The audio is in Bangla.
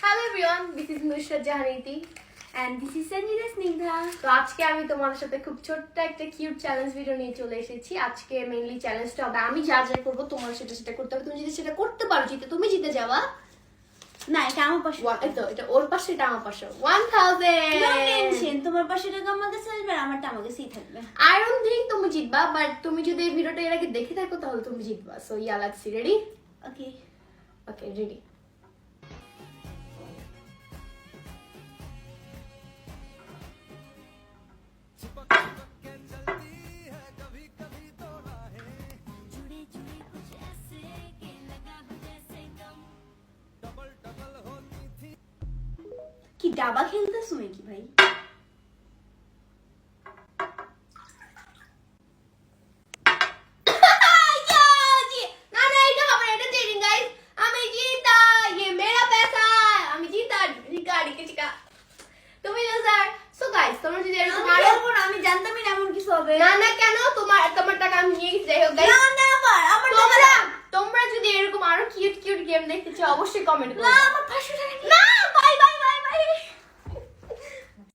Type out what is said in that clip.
Hello everyone, this is Nusrat Jahaniti and this is Sanjida Snigdha. তো আজকে আমি তোমাদের সাথে খুব ছোট্ট একটা কিউট চ্যালেঞ্জ ভিডিও নিয়ে চলে এসেছি। আজকে মেইনলি চ্যালেঞ্জটা হবে আমি যা যা করব তোমার সেটা করতে হবে। তুমি যদি সেটা করতে পারো তুমি জিতে যাবা। না এটা আমার পাশে, এটা ওর পাশে, এটা আমার পাশে। 1000 নো টেনশন, তোমার পাশে টাকা আমার কাছে আসবে আর আমারটা আমার কাছেই থাকবে। আই ডোন্ট থিংক তুমি জিতবা, বাট তুমি যদি এই ভিডিওটা এর আগে দেখে থাকো তাহলে তুমি জিতবা। So yeah let's see. Ready? Okay okay, ready. কি ডাবা খেলতেছো নাকি ভাই? আমি জানতামই না এমন কিছু হবে। না না, কেন? তোমার টাকা আমি নিয়ে গেছি। যাই হোক গাইস, না আবার তোমরা যদি এরকম আরো কিউট কিউট গেম দেখতে চাও অবশ্যই কমেন্ট করো। না আমার 500 টাকা না